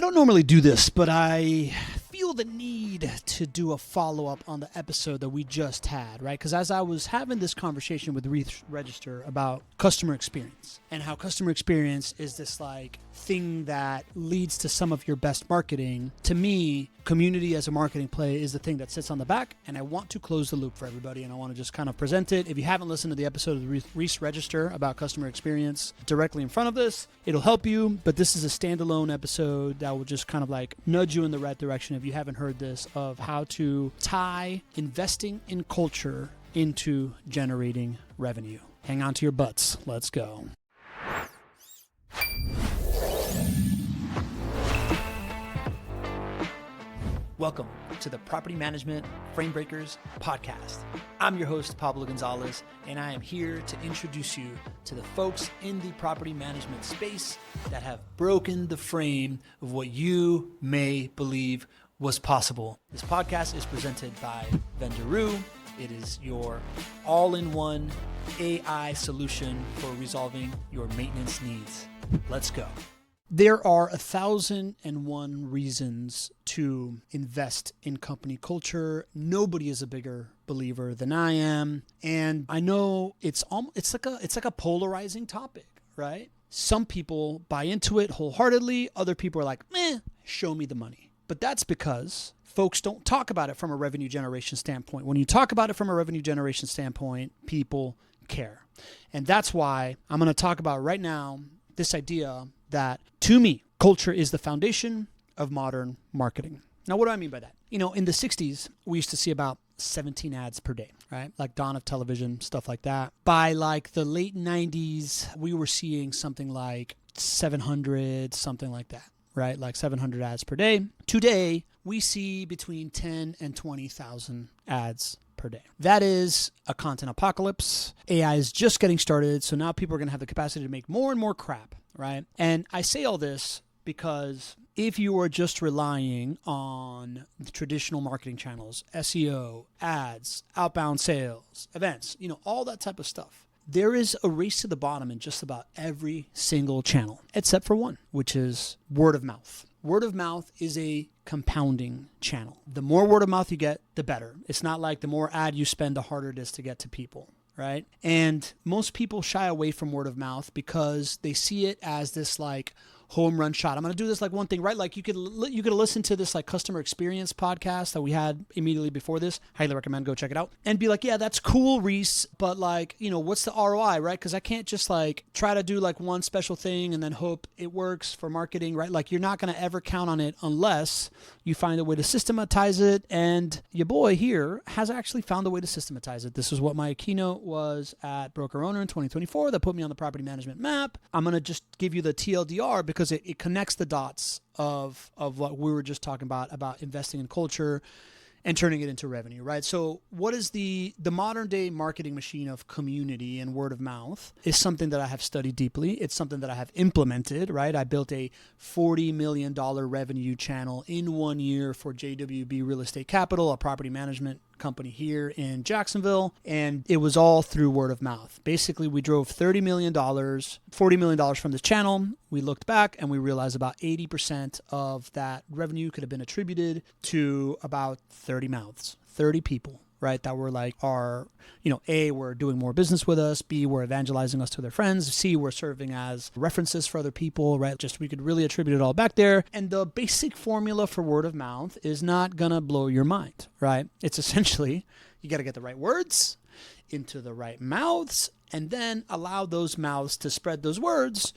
don't normally do this, but I feel the need to do a follow-up on the episode that we just had, right? Because as I was having this conversation with Register about customer experience and how customer experience is this like thing that leads to some of your best marketing, to me, community as a marketing play is the thing that sits on the back, and I want to close the loop for everybody, and I want to just kind of present it. If you haven't listened to the episode of the Register about customer experience directly in front of this, it'll help you, but this is a standalone episode that will just kind of like nudge you in the right direction if you haven't heard this, of how to tie investing in culture into generating revenue. Hang on to your butts. Let's go. Welcome to the Property Management Frame Breakers podcast. I'm your host, Pablo Gonzalez, and I am here to introduce you to the folks in the property management space that have broken the frame of what you may believe was possible. This podcast is presented by Vendoroo. It is your all-in-one AI solution for resolving your maintenance needs. Let's go. There are 1,001 reasons to invest in company culture. Nobody is a bigger believer than I am, and I know it's like a polarizing topic, right? Some people buy into it wholeheartedly. Other people are like, show me the money. But that's because folks don't talk about it from a revenue generation standpoint. When you talk about it from a revenue generation standpoint, people care, and that's why I'm going to talk about right now this idea that, to me, culture is the foundation of modern marketing. Now, what do I mean by that? You know, in the 60s, we used to see about 17 ads per day, right? Like dawn of television, stuff like that. By like the late 90s, we were seeing something like 700, something like that, right? Like 700 ads per day. Today, we see between 10 and 20,000 ads per day. That is a content apocalypse. AI is just getting started, so now people are going to have the capacity to make more and more crap, right? And I say all this because if you are just relying on the traditional marketing channels, SEO, ads, outbound sales, events, all that type of stuff, there is a race to the bottom in just about every single channel, except for one, which is word of mouth. Word of mouth is a compounding channel. The more word of mouth you get, the better. It's not like the more ad you spend, the harder it is to get to people, right? And most people shy away from word of mouth because they see it as this like home run shot. I'm going to do this like one thing, right? Like you could listen to this like customer experience podcast that we had immediately before this. Highly recommend, go check it out and be like, yeah, that's cool, Reese. But like, what's the ROI, right? Because I can't just like try to do like one special thing and then hope it works for marketing, right? Like you're not going to ever count on it unless you find a way to systematize it. And your boy here has actually found a way to systematize it. This is what my keynote was at Broker Owner in 2024 that put me on the property management map. I'm going to just give you the TLDR because it connects the dots of what we were just talking about investing in culture and turning it into revenue, right? So what is the modern day marketing machine of community and word of mouth is something that I have studied deeply. It's something that I have implemented, right? I built a $40 million revenue channel in 1 year for JWB Real Estate Capital, a property management company here in Jacksonville, and it was all through word of mouth. Basically, we drove $30 million, $40 million from this channel. We looked back and we realized about 80% of that revenue could have been attributed to about 30 mouths, 30 people, right? That were like A, were doing more business with us, B, were evangelizing us to their friends, C, were serving as references for other people, right? Just we could really attribute it all back there. And the basic formula for word of mouth is not gonna blow your mind, right? It's essentially, you gotta get the right words into the right mouths and then allow those mouths to spread those words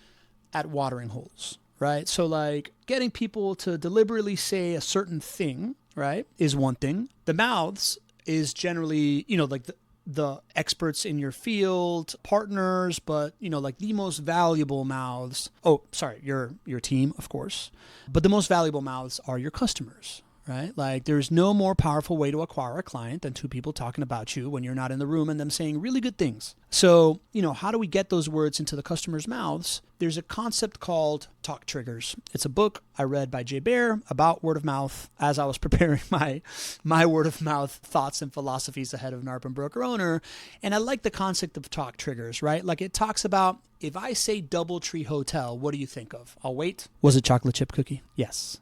at watering holes, right? So like getting people to deliberately say a certain thing, right, is one thing. The mouths is generally, like the experts in your field, partners, but, like the most valuable mouths. Oh, sorry, your team, of course. But the most valuable mouths are your customers, right? Like there's no more powerful way to acquire a client than two people talking about you when you're not in the room and them saying really good things. So, how do we get those words into the customer's mouths? There's a concept called talk triggers. It's a book I read by Jay Baer about word of mouth as I was preparing my word of mouth thoughts and philosophies ahead of an ARP and broker owner. And I like the concept of talk triggers, right? Like it talks about, if I say DoubleTree Hotel, what do you think of? I'll wait. Was it chocolate chip cookie? Yes.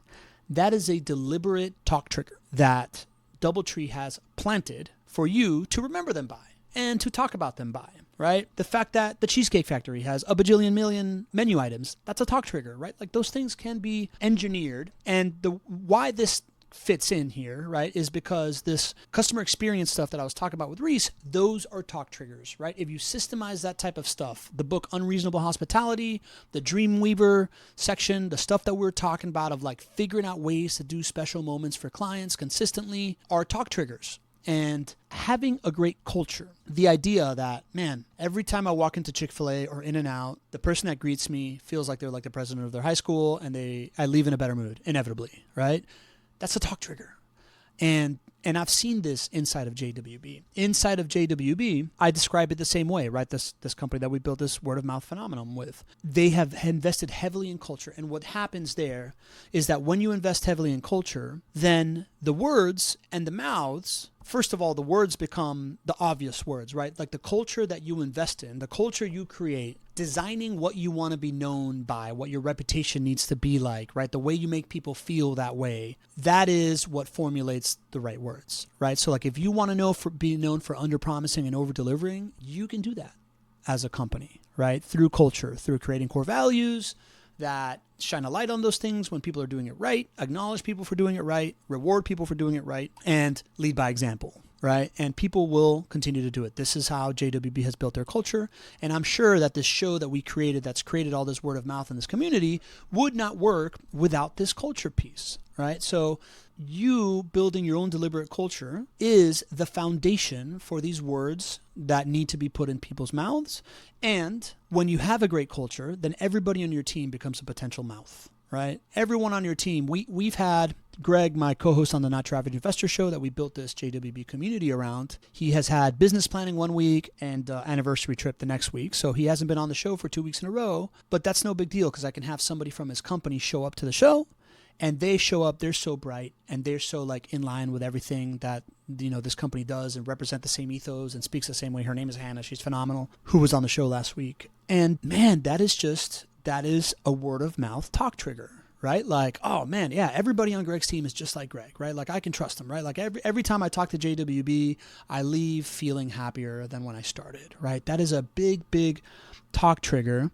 That is a deliberate talk trigger that DoubleTree has planted for you to remember them by and to talk about them by, right? The fact that the Cheesecake Factory has a bajillion million menu items, that's a talk trigger, right? Like those things can be engineered. And why this fits in here, right, is because this customer experience stuff that I was talking about with Reese, those are talk triggers, right? If you systemize that type of stuff, the book Unreasonable Hospitality, the Dreamweaver section, the stuff that we're talking about of like figuring out ways to do special moments for clients consistently are talk triggers. And having a great culture, the idea that, man, every time I walk into Chick-fil-A or In-N-Out, the person that greets me feels like they're like the president of their high school and I leave in a better mood, inevitably, right? That's a talk trigger. And I've seen this inside of JWB. Inside of JWB, I describe it the same way, right? This company that we built this word of mouth phenomenon with. They have invested heavily in culture. And what happens there is that when you invest heavily in culture, then the words and the mouths, first of all, the words become the obvious words, right? Like the culture that you invest in, the culture you create, designing what you want to be known by, what your reputation needs to be like, right? The way you make people feel that way, that is what formulates the right words, right? So like if you want to be known for under-promising and over-delivering, you can do that as a company, right? Through culture, through creating core values that shine a light on those things when people are doing it right, acknowledge people for doing it right, reward people for doing it right, and lead by example, right? And people will continue to do it. This is how JWB has built their culture. And I'm sure that this show that we created, that's created all this word of mouth in this community, would not work without this culture piece, right? So you building your own deliberate culture is the foundation for these words that need to be put in people's mouths. And when you have a great culture, then everybody on your team becomes a potential mouth, right? Everyone on your team. We've had Greg, my co-host on the Not Your Average Investor show that we built this JWB community around. He has had business planning one week and anniversary trip the next week. So he hasn't been on the show for 2 weeks in a row, but that's no big deal because I can have somebody from his company show up to the show. And they show up, they're so bright and they're so like in line with everything that, this company does and represent the same ethos and speaks the same way. Her name is Hannah. She's phenomenal, who was on the show last week. And man, that is a word of mouth talk trigger, right? Like, oh man, yeah, everybody on Greg's team is just like Greg, right? Like I can trust him, right? Like every time I talk to JWB, I leave feeling happier than when I started, right? That is a big, big talk trigger.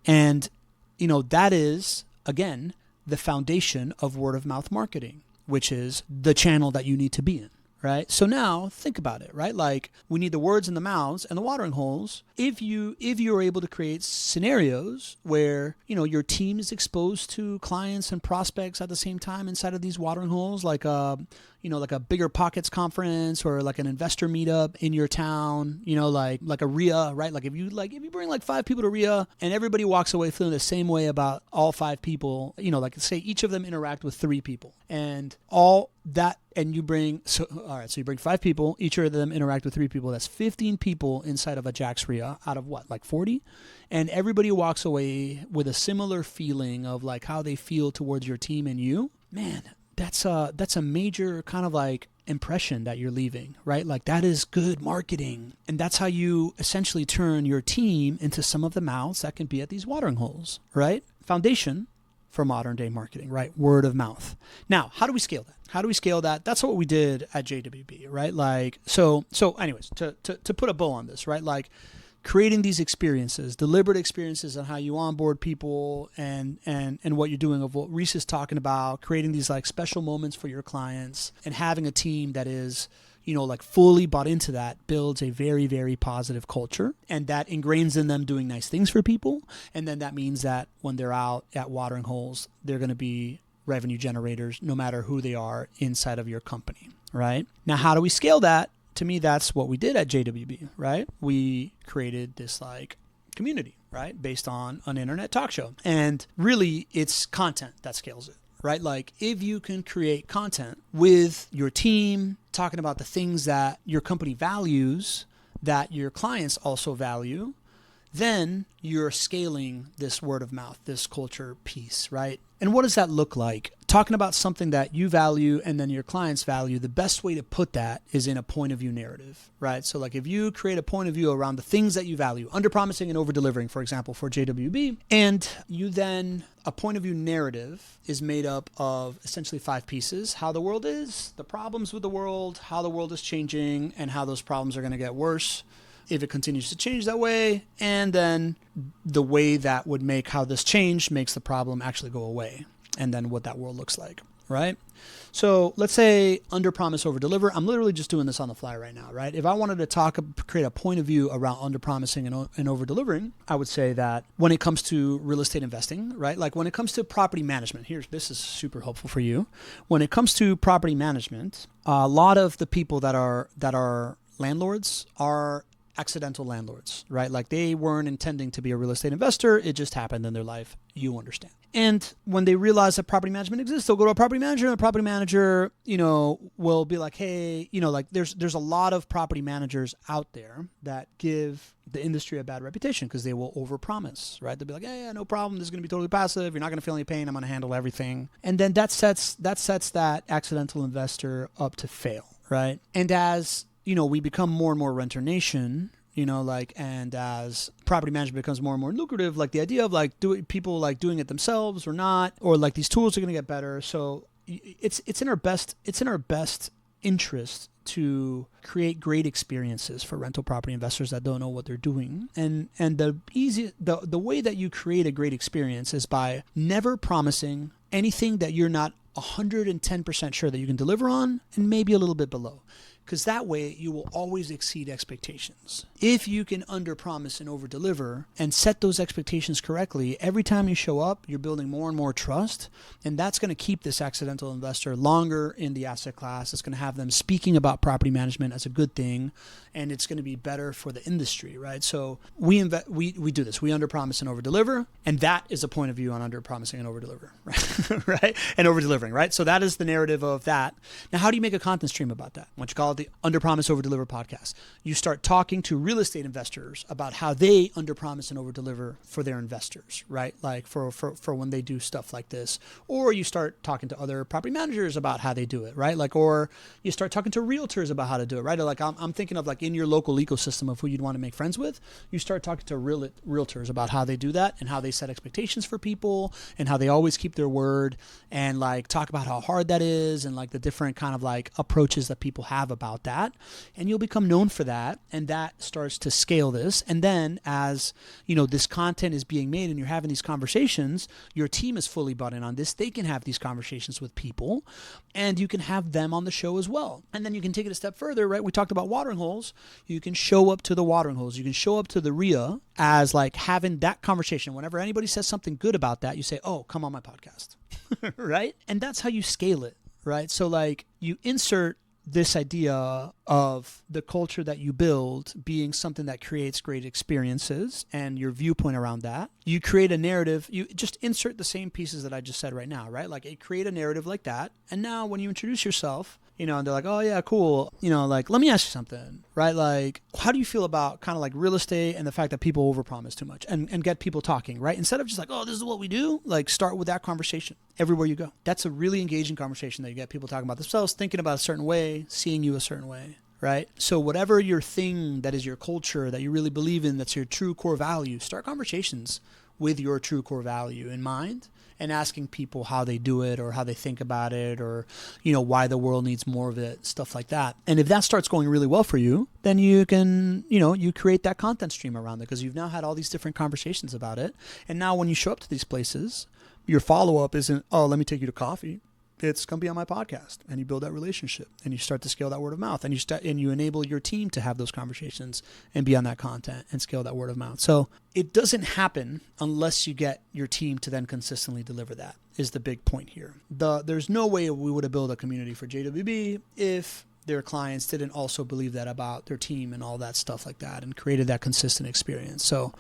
And, that is, again, the foundation of word of mouth marketing, which is the channel that you need to be in, right? So now think about it, right? Like we need the words in the mouths and the watering holes. If you are able to create scenarios where, your team is exposed to clients and prospects at the same time inside of these watering holes, like a Bigger Pockets conference or like an investor meetup in your town, like a RIA, right? Like if you bring like 5 people to RIA and everybody walks away feeling the same way about all 5 people, like say each of them interact with 3 people and all that, and you bring, so you bring 5 people, each of them interact with 3 people. That's 15 people inside of a Jack's RIA out of what, like 40? And everybody walks away with a similar feeling of like how they feel towards your team and you. Man, that's a major kind of like impression that you're leaving, right? Like that is good marketing. And that's how you essentially turn your team into some of the mouths that can be at these watering holes, right? Foundation for modern day marketing, right? Word of mouth. Now, how do we scale that? That's what we did at JWB, right? Like, so anyways, to put a bow on this, right? Like creating these experiences, deliberate experiences on how you onboard people and what you're doing of what Reese is talking about, creating these like special moments for your clients and having a team that is, like fully bought into that builds a very, very positive culture and that ingrains in them doing nice things for people. And then that means that when they're out at watering holes, they're going to be revenue generators no matter who they are inside of your company, right? Now, how do we scale that? To me, that's what we did at JWB, right? We created this like community, right? Based on an internet talk show. And really it's content that scales it, right? Like if you can create content with your team, talking about the things that your company values, that your clients also value, then you're scaling this word of mouth, this culture piece, right? And what does that look like? Talking about something that you value and then your clients value, the best way to put that is in a point of view narrative, right? So like if you create a point of view around the things that you value, under promising and over delivering, for example, for JWB, and you then, a point of view narrative is made up of essentially 5 pieces: how the world is, the problems with the world, how the world is changing, and how those problems are going to get worse if it continues to change that way, and then the way that would make how this change makes the problem actually go away, and then what that world looks like, right? So let's say under promise, over deliver. I'm literally just doing this on the fly right now, right? If I wanted to create a point of view around under promising and over delivering, I would say that when it comes to real estate investing, right? Like when it comes to property management, this is super helpful for you. When it comes to property management, a lot of the people that are landlords are accidental landlords, right? Like they weren't intending to be a real estate investor. It just happened in their life. You understand. And when they realize that property management exists, they'll go to a property manager, and the property manager, will be like, hey, like there's a lot of property managers out there that give the industry a bad reputation because they will overpromise, right? They'll be like, yeah, no problem. This is going to be totally passive. You're not going to feel any pain. I'm going to handle everything. And then that sets that accidental investor up to fail, right? And as we become more and more renter nation, and as property management becomes more and more lucrative, like the idea of like people like doing it themselves or not, or like these tools are going to get better. So it's in our best interest to create great experiences for rental property investors that don't know what they're doing. And the way that you create a great experience is by never promising anything that you're not 110% sure that you can deliver on, and maybe a little bit below. Because that way you will always exceed expectations. If you can underpromise and overdeliver and set those expectations correctly, every time you show up, you're building more and more trust. And that's going to keep this accidental investor longer in the asset class. It's going to have them speaking about property management as a good thing. And it's going to be better for the industry, right? So we do this. We underpromise and overdeliver. And that is a point of view on underpromising and overdeliver, right? Right? And overdelivering, right? So that is the narrative of that. Now, how do you make a content stream about that? What you call it the Under Promise Over Deliver podcast. You start talking to real estate investors about how they underpromise and overdeliver for their investors, right? Like for when they do stuff like this. Or you start talking to other property managers about how they do it, right? Like, or you start talking to realtors about how to do it, right? Or like I'm thinking of like in your local ecosystem of who you'd want to make friends with, you start talking to realtors about how they do that and how they set expectations for people and how they always keep their word, and like talk about how hard that is and like the different kind of like approaches that people have about that. And you'll become known for that, and that starts to scale this. And then as this content is being made and you're having these conversations, your team is fully bought in on this. They can have these conversations with people, and you can have them on the show as well. And then you can take it a step further, right? We talked about watering holes. You can show up to the watering holes. You can show up to the RIA as like having that conversation. Whenever anybody says something good about that, you say, oh, come on my podcast, right? And that's how you scale it, right? So like you insert this idea of the culture that you build being something that creates great experiences and your viewpoint around that. You create a narrative. You just insert the same pieces that I just said right now, right? Like create a narrative like that. And now when you introduce yourself, and they're like, oh yeah, cool. Like, let me ask you something, right? Like, how do you feel about kind of like real estate and the fact that people overpromise too much and get people talking, right? Instead of just like, oh, this is what we do, like start with that conversation everywhere you go. That's a really engaging conversation that you get people talking about themselves, thinking about a certain way, seeing you a certain way, right? So whatever your thing that is your culture that you really believe in, that's your true core value, start conversations with your true core value in mind, and asking people how they do it or how they think about it, or, why the world needs more of it, stuff like that. And if that starts going really well for you, then you can, you create that content stream around it because you've now had all these different conversations about it. And now when you show up to these places, your follow-up isn't, oh, let me take you to coffee. It's going to be on my podcast, and you build that relationship and you start to scale that word of mouth, and you enable your team to have those conversations and be on that content and scale that word of mouth. So it doesn't happen unless you get your team to then consistently deliver that, is the big point here. There's no way we would have built a community for JWB if their clients didn't also believe that about their team and all that stuff like that, and created that consistent experience. So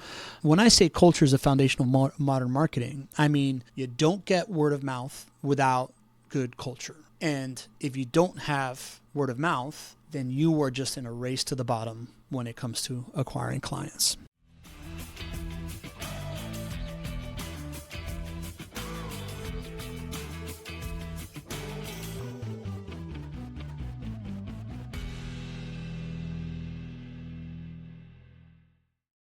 when I say culture is the foundation of modern marketing, I mean, you don't get word of mouth without good culture. And if you don't have word of mouth, then you are just in a race to the bottom when it comes to acquiring clients.